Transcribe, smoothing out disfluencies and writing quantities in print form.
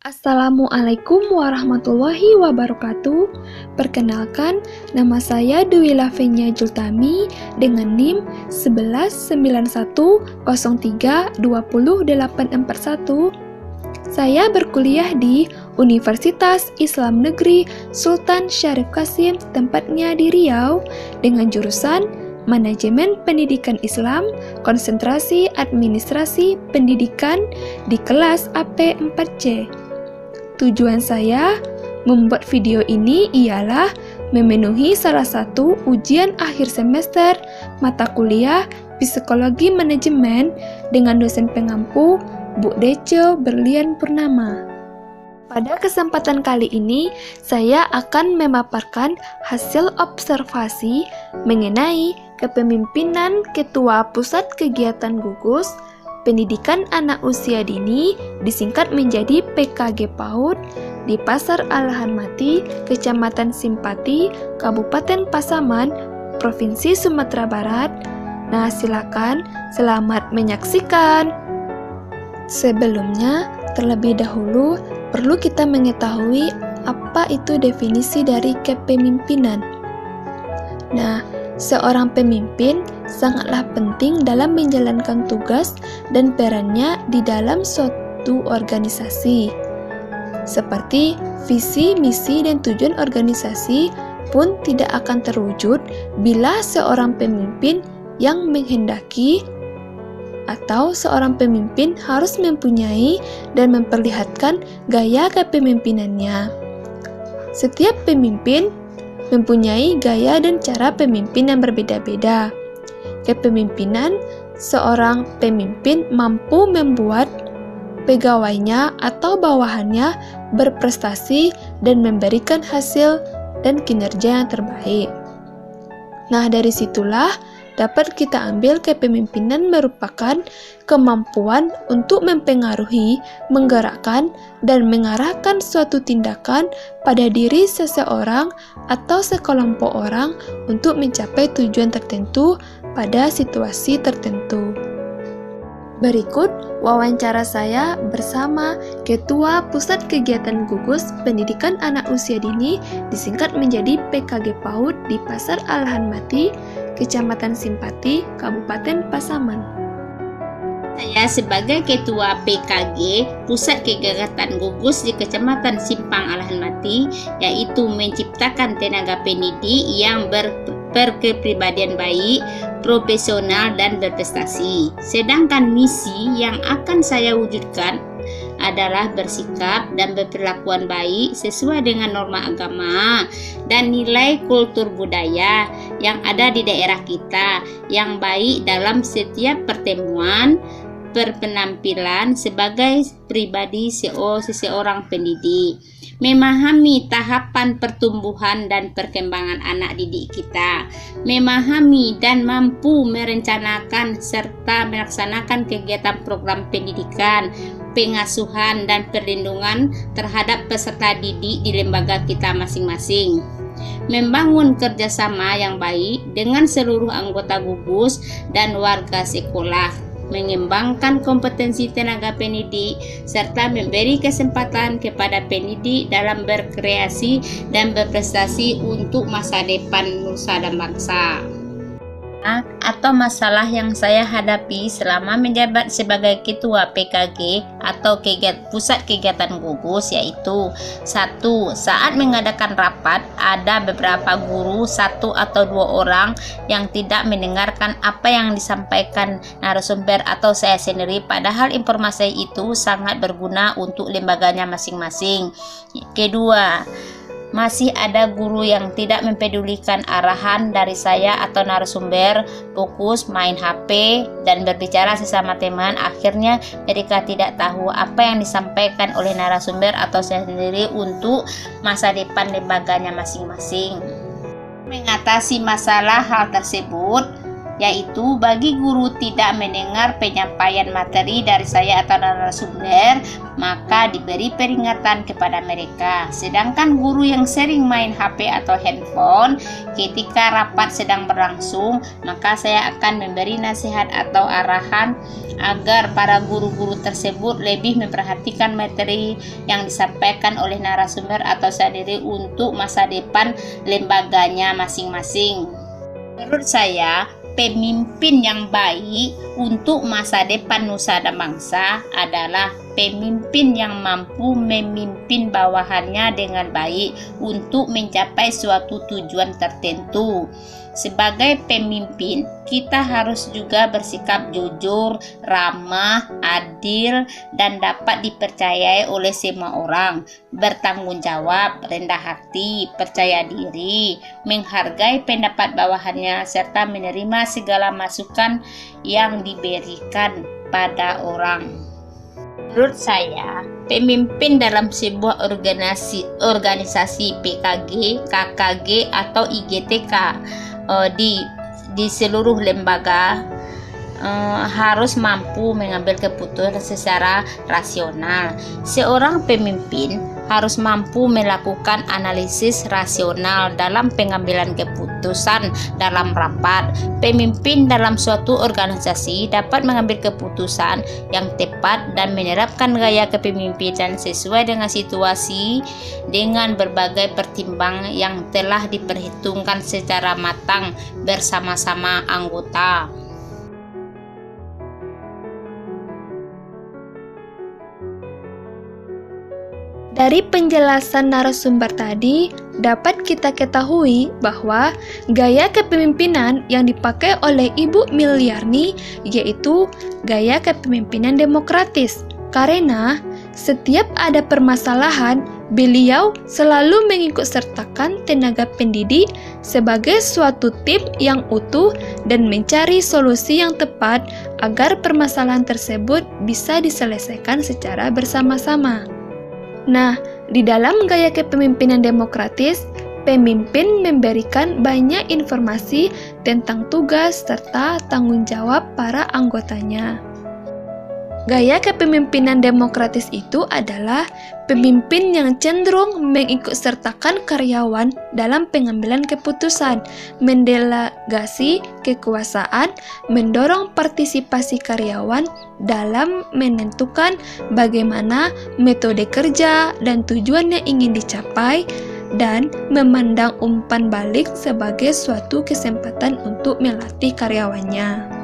Assalamualaikum warahmatullahi wabarakatuh. Perkenalkan, nama saya Dwi Lavenia Jultami dengan NIM 119103200841. Saya berkuliah di Universitas Islam Negeri Sultan Syarif Qasim, tempatnya di Riau, dengan jurusan Manajemen Pendidikan Islam, konsentrasi administrasi pendidikan di kelas AP4C. Tujuan saya membuat video ini ialah memenuhi salah satu ujian akhir semester mata kuliah Psikologi Manajemen dengan dosen pengampu Bu Dece Berlian Purnama. Pada kesempatan kali ini, saya akan memaparkan hasil observasi mengenai kepemimpinan Ketua Pusat Kegiatan Gugus Pendidikan Anak Usia Dini, disingkat menjadi PKG PAUD, di Pasar Alahan Mati, Kecamatan Simpati, Kabupaten Pasaman, Provinsi Sumatera Barat. Nah, silakan, selamat menyaksikan. Sebelumnya, terlebih dahulu, perlu kita mengetahui apa itu definisi dari kepemimpinan. Nah, seorang pemimpin sangatlah penting dalam menjalankan tugas dan perannya di dalam suatu organisasi. Seperti visi, misi, dan tujuan organisasi pun tidak akan terwujud bila seorang pemimpin yang menghendaki atau seorang pemimpin harus mempunyai dan memperlihatkan gaya kepemimpinannya. Setiap pemimpin mempunyai gaya dan cara pemimpin yang berbeda-beda. Kepemimpinan seorang pemimpin mampu membuat pegawainya atau bawahannya berprestasi dan memberikan hasil dan kinerja yang terbaik. Nah, dari situlah dapat kita ambil kepemimpinan merupakan kemampuan untuk mempengaruhi, menggerakkan, dan mengarahkan suatu tindakan pada diri seseorang atau sekelompok orang untuk mencapai tujuan tertentu pada situasi tertentu. Berikut wawancara saya bersama Ketua Pusat Kegiatan Gugus Pendidikan Anak Usia Dini, disingkat menjadi PKG PAUD, di Pasar Alahan Mati, Kecamatan Simpati, Kabupaten Pasaman. Saya sebagai Ketua PKG Pusat Kegiatan Gugus di Kecamatan Simpang Alahan Mati, yaitu menciptakan tenaga pendidik yang berkepribadian baik, profesional, dan berprestasi. Sedangkan misi yang akan saya wujudkan adalah bersikap dan berperlakuan baik sesuai dengan norma agama dan nilai kultur budaya yang ada di daerah kita, yang baik dalam setiap pertemuan, berpenampilan sebagai pribadi seseorang pendidik, memahami tahapan pertumbuhan dan perkembangan anak didik kita, memahami dan mampu merencanakan serta melaksanakan kegiatan program pendidikan, pengasuhan, dan perlindungan terhadap peserta didik di lembaga kita masing-masing, membangun kerjasama yang baik dengan seluruh anggota gugus dan warga sekolah, mengembangkan kompetensi tenaga pendidik, serta memberi kesempatan kepada pendidik dalam berkreasi dan berprestasi untuk masa depan nusa dan bangsa. Atau masalah yang saya hadapi selama menjabat sebagai Ketua PKG atau Pusat Kegiatan Gugus, yaitu 1. Saat mengadakan rapat, ada beberapa guru, 1 atau 2 orang yang tidak mendengarkan apa yang disampaikan narasumber atau saya sendiri, padahal informasi itu sangat berguna untuk lembaganya masing-masing. Kedua, masih ada guru yang tidak mempedulikan arahan dari saya atau narasumber, fokus main HP dan berbicara sesama teman. Akhirnya mereka tidak tahu apa yang disampaikan oleh narasumber atau saya sendiri untuk masa depan lembaganya masing-masing. Mengatasi masalah hal tersebut, yaitu bagi guru tidak mendengar penyampaian materi dari saya atau narasumber, maka diberi peringatan kepada mereka. Sedangkan guru yang sering main HP atau handphone ketika rapat sedang berlangsung, maka saya akan memberi nasihat atau arahan agar para guru-guru tersebut lebih memperhatikan materi yang disampaikan oleh narasumber atau sendiri untuk masa depan lembaganya masing-masing. Menurut saya, pemimpin yang baik untuk masa depan nusa dan bangsa adalah pemimpin yang mampu memimpin bawahannya dengan baik untuk mencapai suatu tujuan tertentu. Sebagai pemimpin, kita harus juga bersikap jujur, ramah, adil, dan dapat dipercayai oleh semua orang, bertanggung jawab, rendah hati, percaya diri, menghargai pendapat bawahannya, serta menerima segala masukan yang diberikan pada orang. Menurut saya, pemimpin dalam sebuah organisasi PKG, KKG, atau IGTK di seluruh lembaga harus mampu mengambil keputusan secara rasional. Seorang pemimpin harus mampu melakukan analisis rasional dalam pengambilan keputusan dalam rapat. Pemimpin dalam suatu organisasi dapat mengambil keputusan yang tepat dan menerapkan gaya kepemimpinan sesuai dengan situasi dengan berbagai pertimbangan yang telah diperhitungkan secara matang bersama-sama anggota. Dari penjelasan narasumber tadi, dapat kita ketahui bahwa gaya kepemimpinan yang dipakai oleh Ibu Milyarni yaitu gaya kepemimpinan demokratis. Karena setiap ada permasalahan, beliau selalu mengikutsertakan tenaga pendidik sebagai suatu tim yang utuh dan mencari solusi yang tepat agar permasalahan tersebut bisa diselesaikan secara bersama-sama. Nah, di dalam gaya kepemimpinan demokratis, pemimpin memberikan banyak informasi tentang tugas serta tanggung jawab para anggotanya. Gaya kepemimpinan demokratis itu adalah pemimpin yang cenderung mengikutsertakan karyawan dalam pengambilan keputusan, mendelegasi kekuasaan, mendorong partisipasi karyawan dalam menentukan bagaimana metode kerja dan tujuan yang ingin dicapai, dan memandang umpan balik sebagai suatu kesempatan untuk melatih karyawannya.